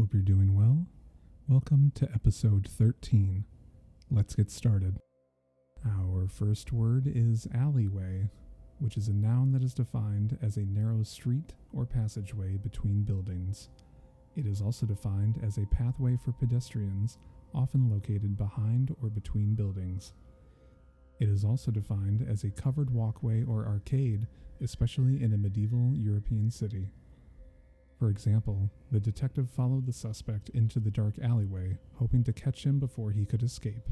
Hope you're doing well. Welcome to episode 13. Let's get started. Our first word is alleyway, which is a noun that is defined as a narrow street or passageway between buildings. It is also defined as a pathway for pedestrians, often located behind or between buildings. It is also defined as a covered walkway or arcade, especially in a medieval European city. For example, the detective followed the suspect into the dark alleyway, hoping to catch him before he could escape.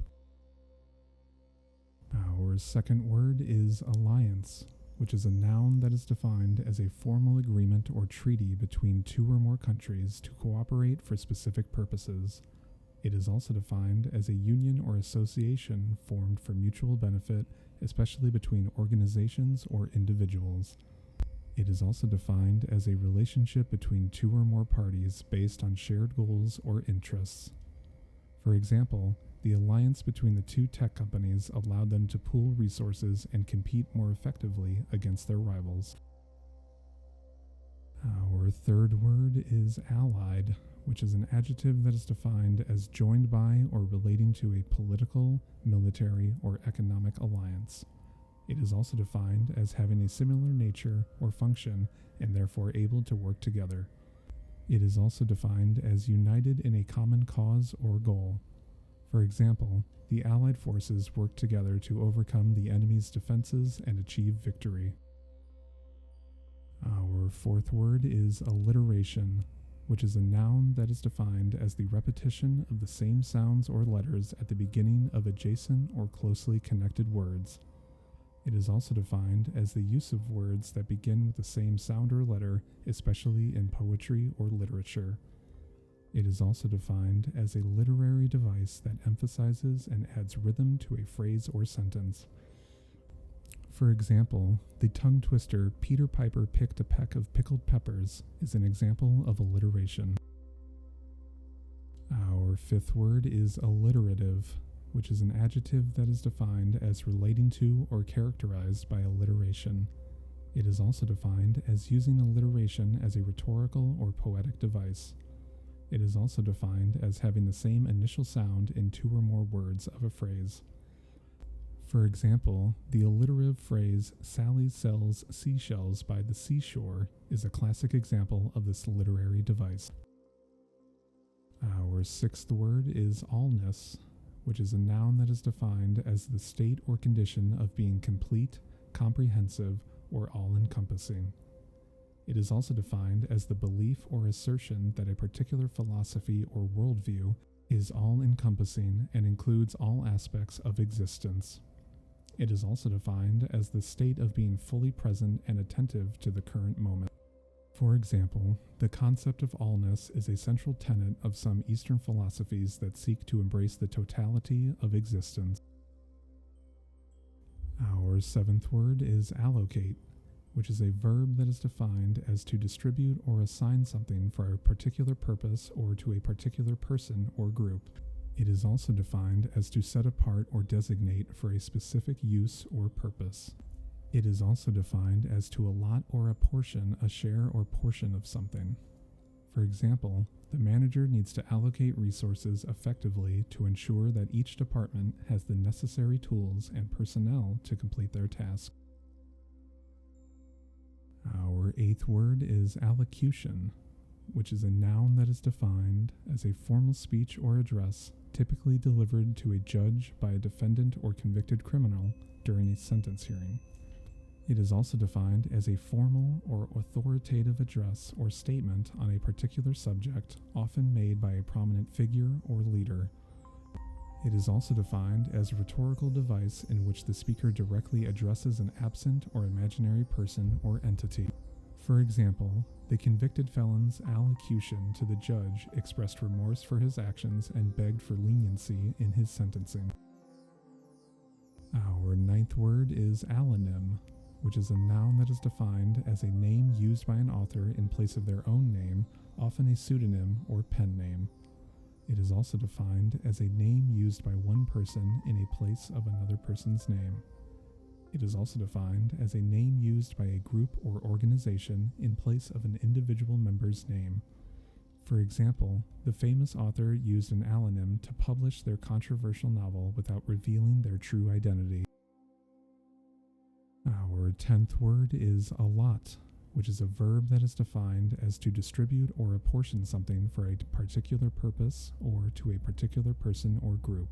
Our second word is alliance, which is a noun that is defined as a formal agreement or treaty between two or more countries to cooperate for specific purposes. It is also defined as a union or association formed for mutual benefit, especially between organizations or individuals. It is also defined as a relationship between two or more parties based on shared goals or interests. For example, the alliance between the two tech companies allowed them to pool resources and compete more effectively against their rivals. Our third word is allied, which is an adjective that is defined as joined by or relating to a political, military, or economic alliance. It is also defined as having a similar nature or function and therefore able to work together. It is also defined as united in a common cause or goal. For example, the Allied forces worked together to overcome the enemy's defenses and achieve victory. Our fourth word is alliteration, which is a noun that is defined as the repetition of the same sounds or letters at the beginning of adjacent or closely connected words. It is also defined as the use of words that begin with the same sound or letter, especially in poetry or literature. It is also defined as a literary device that emphasizes and adds rhythm to a phrase or sentence. For example, the tongue twister "Peter Piper picked a peck of pickled peppers" is an example of alliteration. Our fifth word is alliterative, which is an adjective that is defined as relating to or characterized by alliteration. It is also defined as using alliteration as a rhetorical or poetic device. It is also defined as having the same initial sound in two or more words of a phrase. For example, the alliterative phrase "Sally sells seashells by the seashore" is a classic example of this literary device. Our sixth word is allness, which is a noun that is defined as the state or condition of being complete, comprehensive, or all-encompassing. It is also defined as the belief or assertion that a particular philosophy or worldview is all-encompassing and includes all aspects of existence. It is also defined as the state of being fully present and attentive to the current moment. For example, the concept of allness is a central tenet of some Eastern philosophies that seek to embrace the totality of existence. Our seventh word is allocate, which is a verb that is defined as to distribute or assign something for a particular purpose or to a particular person or group. It is also defined as to set apart or designate for a specific use or purpose. It is also defined as to allot or apportion a share or portion of something. For example, the manager needs to allocate resources effectively to ensure that each department has the necessary tools and personnel to complete their task. Our eighth word is allocution, which is a noun that is defined as a formal speech or address typically delivered to a judge by a defendant or convicted criminal during a sentence hearing. It is also defined as a formal or authoritative address or statement on a particular subject, often made by a prominent figure or leader. It is also defined as a rhetorical device in which the speaker directly addresses an absent or imaginary person or entity. For example, the convicted felon's allocution to the judge expressed remorse for his actions and begged for leniency in his sentencing. Our ninth word is allonym, which is a noun that is defined as a name used by an author in place of their own name, often a pseudonym or pen name. It is also defined as a name used by one person in a place of another person's name. It is also defined as a name used by a group or organization in place of an individual member's name. For example, the famous author used an allonym to publish their controversial novel without revealing their true identity. Our 10th word is allot, which is a verb that is defined as to distribute or apportion something for a particular purpose or to a particular person or group.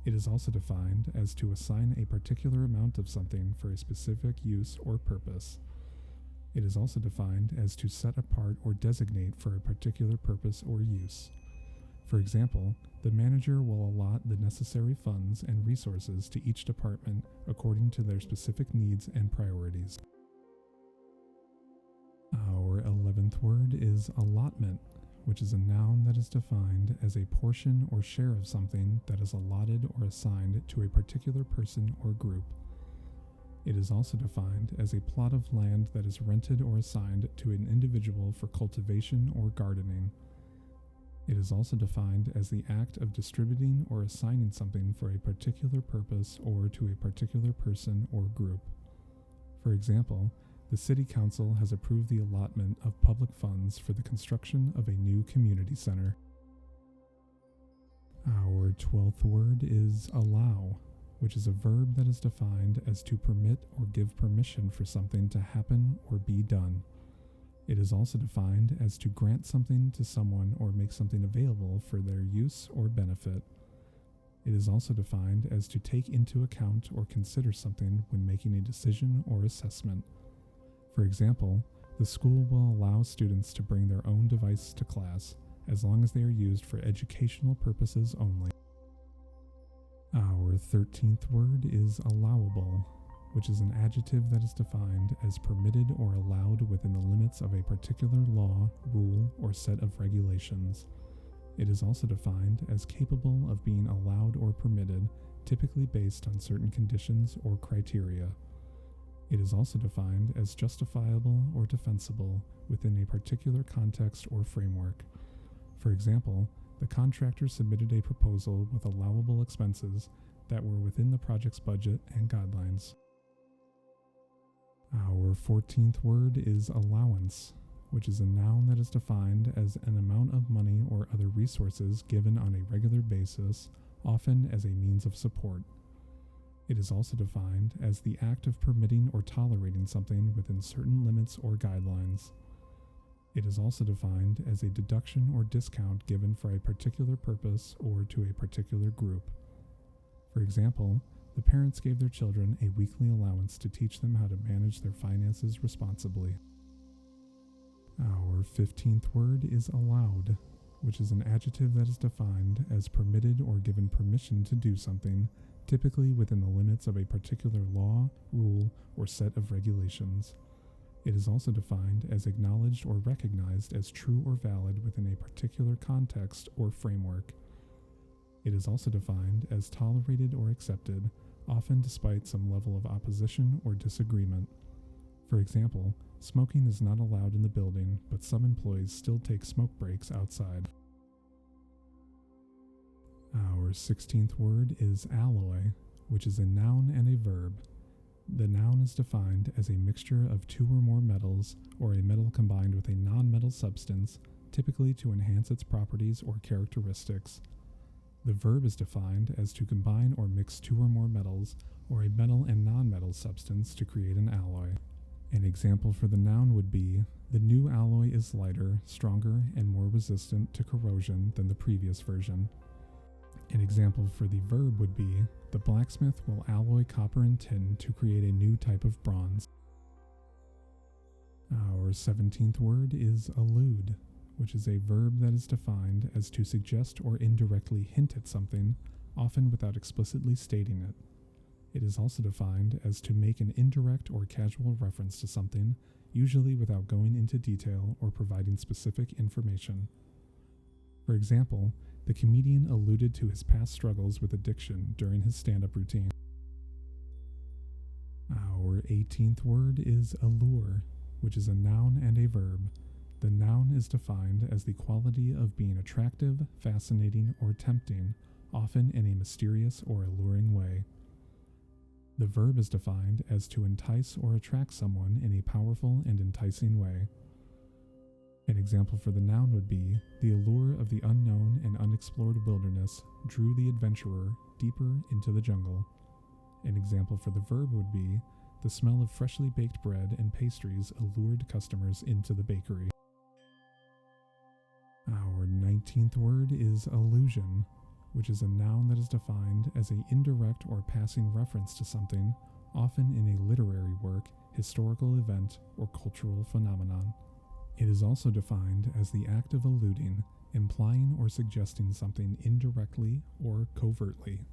It is also defined as to assign a particular amount of something for a specific use or purpose. It is also defined as to set apart or designate for a particular purpose or use. For example, the manager will allot the necessary funds and resources to each department according to their specific needs and priorities. Our 11th word is allotment, which is a noun that is defined as a portion or share of something that is allotted or assigned to a particular person or group. It is also defined as a plot of land that is rented or assigned to an individual for cultivation or gardening. It is also defined as the act of distributing or assigning something for a particular purpose or to a particular person or group. For example, the City Council has approved the allotment of public funds for the construction of a new community center. Our 12th word is allow, which is a verb that is defined as to permit or give permission for something to happen or be done. It is also defined as to grant something to someone or make something available for their use or benefit. It is also defined as to take into account or consider something when making a decision or assessment. For example, the school will allow students to bring their own device to class as long as they are used for educational purposes only. Our 13th word is allowable, which is an adjective that is defined as permitted or allowed within the limits of a particular law, rule, or set of regulations. It is also defined as capable of being allowed or permitted, typically based on certain conditions or criteria. It is also defined as justifiable or defensible within a particular context or framework. For example, the contractor submitted a proposal with allowable expenses that were within the project's budget and guidelines. Our 14th word is allowance, which is a noun that is defined as an amount of money or other resources given on a regular basis, often as a means of support. It is also defined as the act of permitting or tolerating something within certain limits or guidelines. It is also defined as a deduction or discount given for a particular purpose or to a particular group. For example, the parents gave their children a weekly allowance to teach them how to manage their finances responsibly. Our 15th word is allowed, which is an adjective that is defined as permitted or given permission to do something, typically within the limits of a particular law, rule, or set of regulations. It is also defined as acknowledged or recognized as true or valid within a particular context or framework. It is also defined as tolerated or accepted, often despite some level of opposition or disagreement. For example, smoking is not allowed in the building, but some employees still take smoke breaks outside. Our 16th word is alloy, which is a noun and a verb. The noun is defined as a mixture of two or more metals, or a metal combined with a non-metal substance, typically to enhance its properties or characteristics. The verb is defined as to combine or mix two or more metals, or a metal and non-metal substance to create an alloy. An example for the noun would be, the new alloy is lighter, stronger, and more resistant to corrosion than the previous version. An example for the verb would be, the blacksmith will alloy copper and tin to create a new type of bronze. Our 17th word is allude, which is a verb that is defined as to suggest or indirectly hint at something, often without explicitly stating it. It is also defined as to make an indirect or casual reference to something, usually without going into detail or providing specific information. For example, the comedian alluded to his past struggles with addiction during his stand-up routine. Our 18th word is allure, which is a noun and a verb. The noun is defined as the quality of being attractive, fascinating, or tempting, often in a mysterious or alluring way. The verb is defined as to entice or attract someone in a powerful and enticing way. An example for the noun would be, the allure of the unknown and unexplored wilderness drew the adventurer deeper into the jungle. An example for the verb would be, the smell of freshly baked bread and pastries allured customers into the bakery. Our 19th word is allusion, which is a noun that is defined as an indirect or passing reference to something, often in a literary work, historical event, or cultural phenomenon. It is also defined as the act of alluding, implying or suggesting something indirectly or covertly.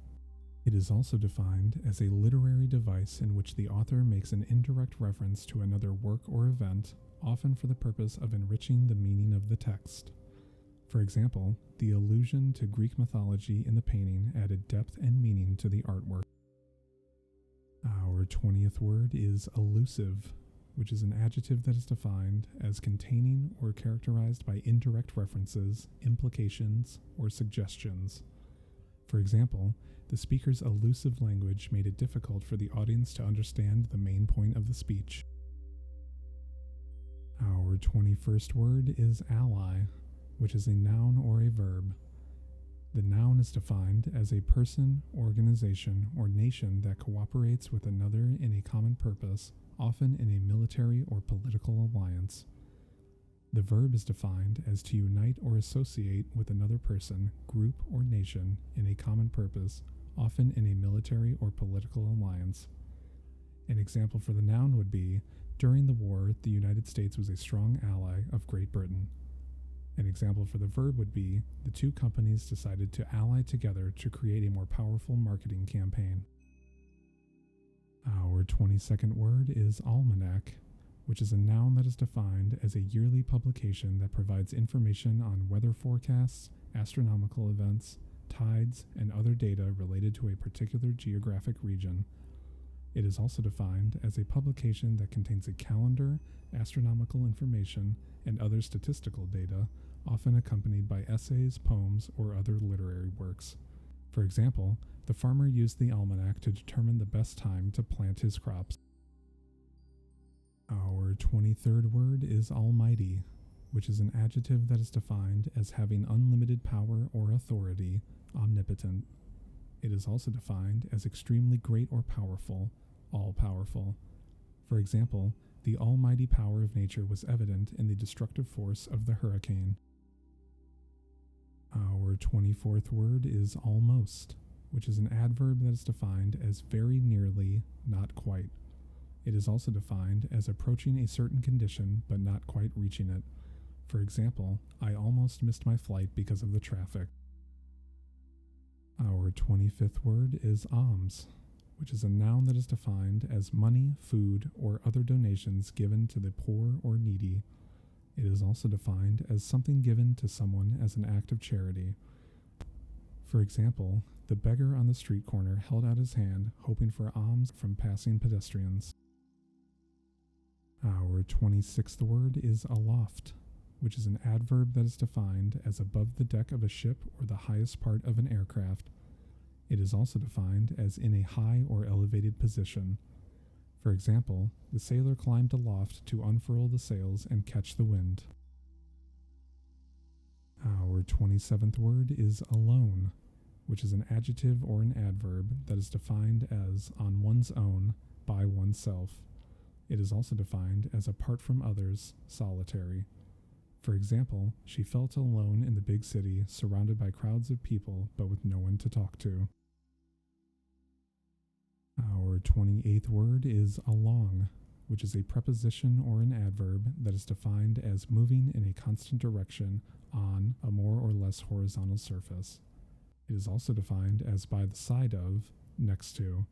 It is also defined as a literary device in which the author makes an indirect reference to another work or event, often for the purpose of enriching the meaning of the text. For example, the allusion to Greek mythology in the painting added depth and meaning to the artwork. Our 20th word is allusive, which is an adjective that is defined as containing or characterized by indirect references, implications, or suggestions. For example, the speaker's allusive language made it difficult for the audience to understand the main point of the speech. Our 21st word is ally, which is a noun or a verb. The noun is defined as a person, organization, or nation that cooperates with another in a common purpose, often in a military or political alliance. The verb is defined as to unite or associate with another person, group, or nation in a common purpose, often in a military or political alliance. An example for the noun would be, during the war, the United States was a strong ally of Great Britain. An example for the verb would be, the two companies decided to ally together to create a more powerful marketing campaign. Our 22nd word is almanac, which is a noun that is defined as a yearly publication that provides information on weather forecasts, astronomical events, tides, and other data related to a particular geographic region. It is also defined as a publication that contains a calendar, astronomical information, and other statistical data, often accompanied by essays, poems, or other literary works. For example, the farmer used the almanac to determine the best time to plant his crops. Our 23rd word is almighty, which is an adjective that is defined as having unlimited power or authority, omnipotent. It is also defined as extremely great or powerful, all-powerful. For example, the almighty power of nature was evident in the destructive force of the hurricane. Our 24th word is almost, which is an adverb that is defined as very nearly, not quite. It is also defined as approaching a certain condition but not quite reaching it. For example, I almost missed my flight because of the traffic. Our 25th word is alms, which is a noun that is defined as money, food, or other donations given to the poor or needy. It is also defined as something given to someone as an act of charity. For example, the beggar on the street corner held out his hand, hoping for alms from passing pedestrians. Our 26th word is aloft, which is an adverb that is defined as above the deck of a ship or the highest part of an aircraft. It is also defined as in a high or elevated position. For example, the sailor climbed aloft to unfurl the sails and catch the wind. Our 27th word is alone, which is an adjective or an adverb that is defined as on one's own, by oneself. It is also defined as apart from others, solitary. For example, she felt alone in the big city, surrounded by crowds of people, but with no one to talk to. Our 28th word is along, which is a preposition or an adverb that is defined as moving in a constant direction on a more or less horizontal surface. It is also defined as by the side of, next to.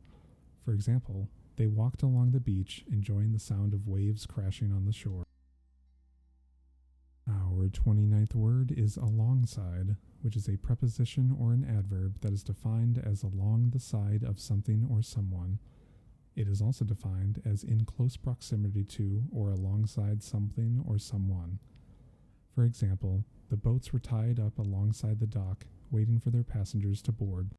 For example, they walked along the beach, enjoying the sound of waves crashing on the shore. Our 29th word is alongside, which is a preposition or an adverb that is defined as along the side of something or someone. It is also defined as in close proximity to or alongside something or someone. For example, the boats were tied up alongside the dock, waiting for their passengers to board.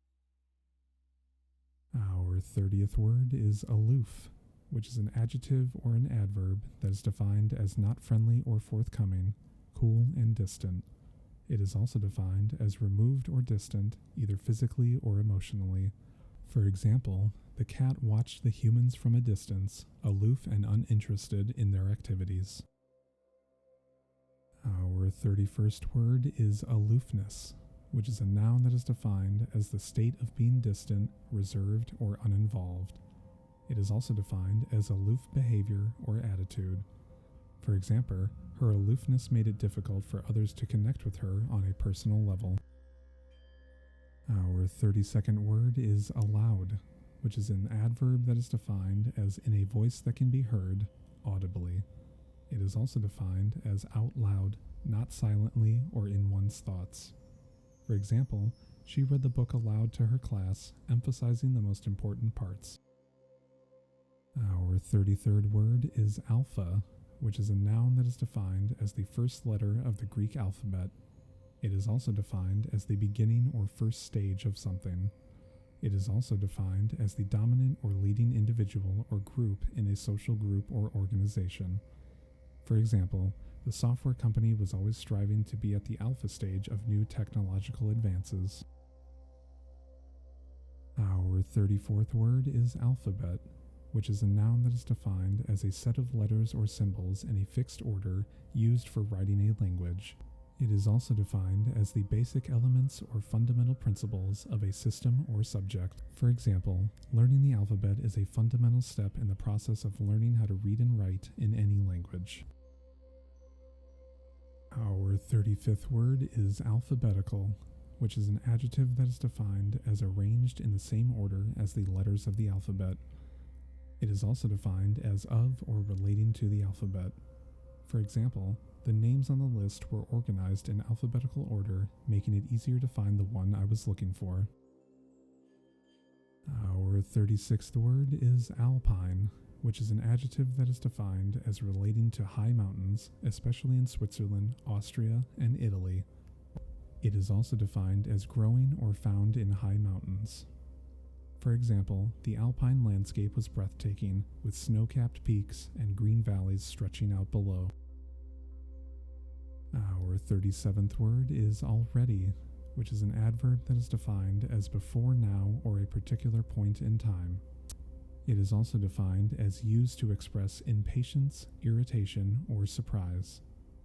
Our 30th word is aloof, which is an adjective or an adverb that is defined as not friendly or forthcoming, cool and distant. It is also defined as removed or distant, either physically or emotionally. For example, the cat watched the humans from a distance, aloof and uninterested in their activities. Our 31st word is aloofness, which is a noun that is defined as the state of being distant, reserved, or uninvolved. It is also defined as aloof behavior or attitude. For example, her aloofness made it difficult for others to connect with her on a personal level. Our 32nd word is allowed, which is an adverb that is defined as in a voice that can be heard audibly. It is also defined as out loud, not silently or in one's thoughts. For example, she read the book aloud to her class, emphasizing the most important parts. Our 33rd word is alpha, which is a noun that is defined as the first letter of the Greek alphabet. It is also defined as the beginning or first stage of something. It is also defined as the dominant or leading individual or group in a social group or organization. For example, the software company was always striving to be at the alpha stage of new technological advances. Our 34th word is alphabet, which is a noun that is defined as a set of letters or symbols in a fixed order used for writing a language. It is also defined as the basic elements or fundamental principles of a system or subject. For example, learning the alphabet is a fundamental step in the process of learning how to read and write in any language. Our 35th word is alphabetical, which is an adjective that is defined as arranged in the same order as the letters of the alphabet. It is also defined as of or relating to the alphabet. For example, the names on the list were organized in alphabetical order, making it easier to find the one I was looking for. Our 36th word is alpine, which is an adjective that is defined as relating to high mountains, especially in Switzerland, Austria, and Italy. It is also defined as growing or found in high mountains. For example, the Alpine landscape was breathtaking, with snow-capped peaks and green valleys stretching out below. Our 37th word is already, which is an adverb that is defined as before now or a particular point in time. It is also defined as used to express impatience, irritation, or surprise.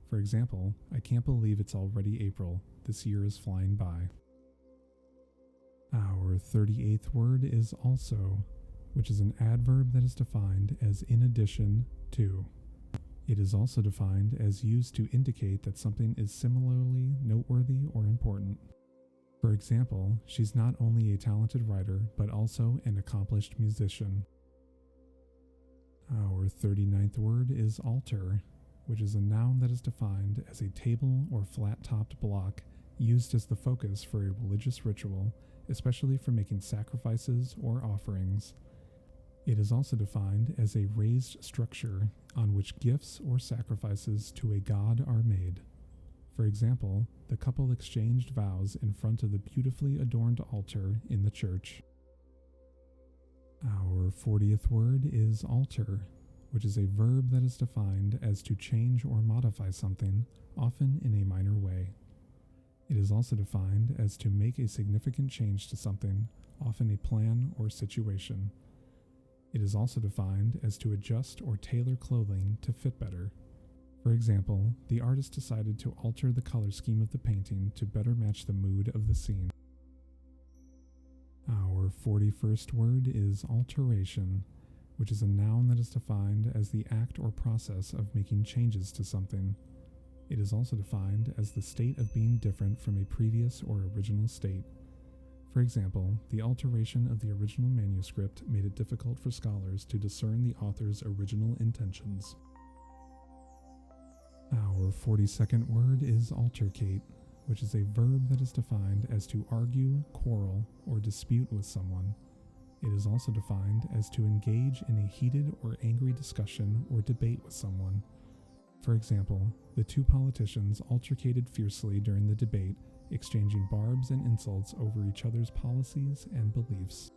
For example, I can't believe it's already April. This year is flying by. Our 38th word is also, which is an adverb that is defined as in addition to. It is also defined as used to indicate that something is similarly noteworthy or important. For example, she's not only a talented writer, but also an accomplished musician. Our 39th word is altar, which is a noun that is defined as a table or flat-topped block used as the focus for a religious ritual, especially for making sacrifices or offerings. It is also defined as a raised structure on which gifts or sacrifices to a god are made. For example, the couple exchanged vows in front of the beautifully adorned altar in the church. Our 40th word is alter, which is a verb that is defined as to change or modify something, often in a minor way. It is also defined as to make a significant change to something, often a plan or situation. It is also defined as to adjust or tailor clothing to fit better. For example, the artist decided to alter the color scheme of the painting to better match the mood of the scene. Our 41st word is alteration, which is a noun that is defined as the act or process of making changes to something. It is also defined as the state of being different from a previous or original state. For example, the alteration of the original manuscript made it difficult for scholars to discern the author's original intentions. Our 42nd word is altercate, which is a verb that is defined as to argue, quarrel, or dispute with someone. It is also defined as to engage in a heated or angry discussion or debate with someone. For example, the two politicians altercated fiercely during the debate, exchanging barbs and insults over each other's policies and beliefs.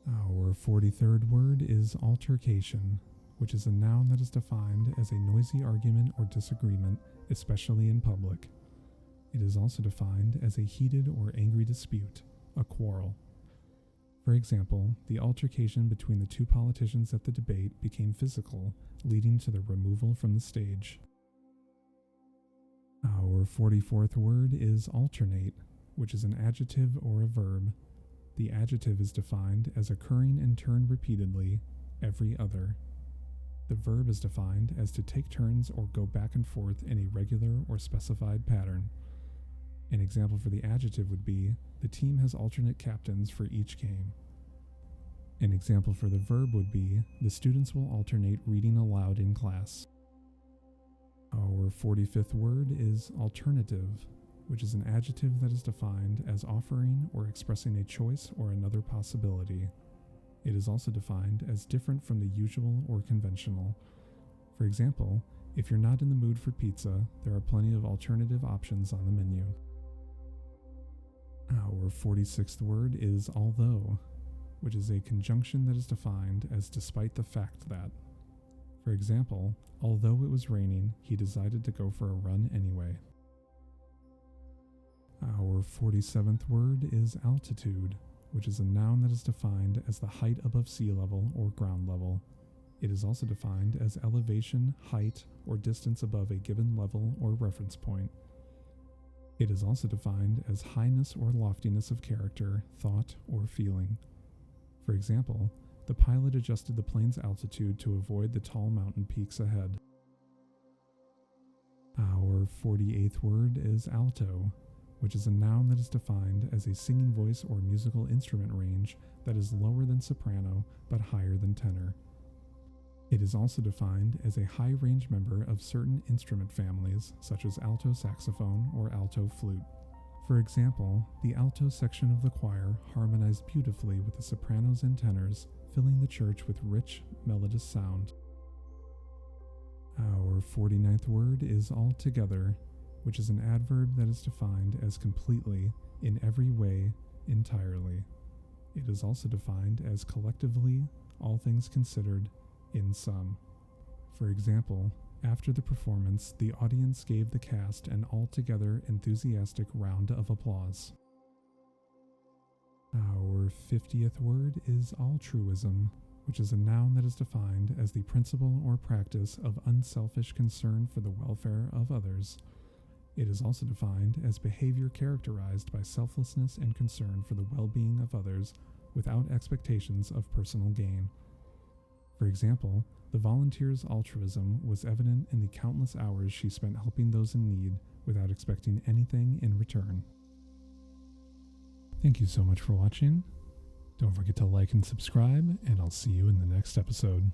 Our 43rd word is altercation, which is a noun that is defined as a noisy argument or disagreement, especially in public. It is also defined as a heated or angry dispute, a quarrel. For example, the altercation between the two politicians at the debate became physical, leading to their removal from the stage. Our 44th word is alternate, which is an adjective or a verb. The adjective is defined as occurring in turn repeatedly, every other. The verb is defined as to take turns or go back and forth in a regular or specified pattern. An example for the adjective would be, the team has alternate captains for each game. An example for the verb would be, the students will alternate reading aloud in class. Our 45th word is alternative, which is an adjective that is defined as offering or expressing a choice or another possibility. It is also defined as different from the usual or conventional. For example, if you're not in the mood for pizza, there are plenty of alternative options on the menu. Our 46th word is although, which is a conjunction that is defined as despite the fact that. For example, although it was raining, he decided to go for a run anyway. Our 47th word is altitude, which is a noun that is defined as the height above sea level or ground level. It is also defined as elevation, height, or distance above a given level or reference point. It is also defined as highness or loftiness of character, thought, or feeling. For example, the pilot adjusted the plane's altitude to avoid the tall mountain peaks ahead. Our 48th word is alto, which is a noun that is defined as a singing voice or musical instrument range that is lower than soprano but higher than tenor. It is also defined as a high-range member of certain instrument families, such as alto saxophone or alto flute. For example, the alto section of the choir harmonized beautifully with the sopranos and tenors, filling the church with rich, melodious sound. Our 49th word is altogether, which is an adverb that is defined as completely, in every way, entirely. It is also defined as collectively, all things considered, in sum. For example, after the performance, the audience gave the cast an altogether enthusiastic round of applause. Our 50th word is altruism, which is a noun that is defined as the principle or practice of unselfish concern for the welfare of others. It is also defined as behavior characterized by selflessness and concern for the well-being of others without expectations of personal gain. For example, the volunteer's altruism was evident in the countless hours she spent helping those in need without expecting anything in return. Thank you so much for watching. Don't forget to like and subscribe, and I'll see you in the next episode.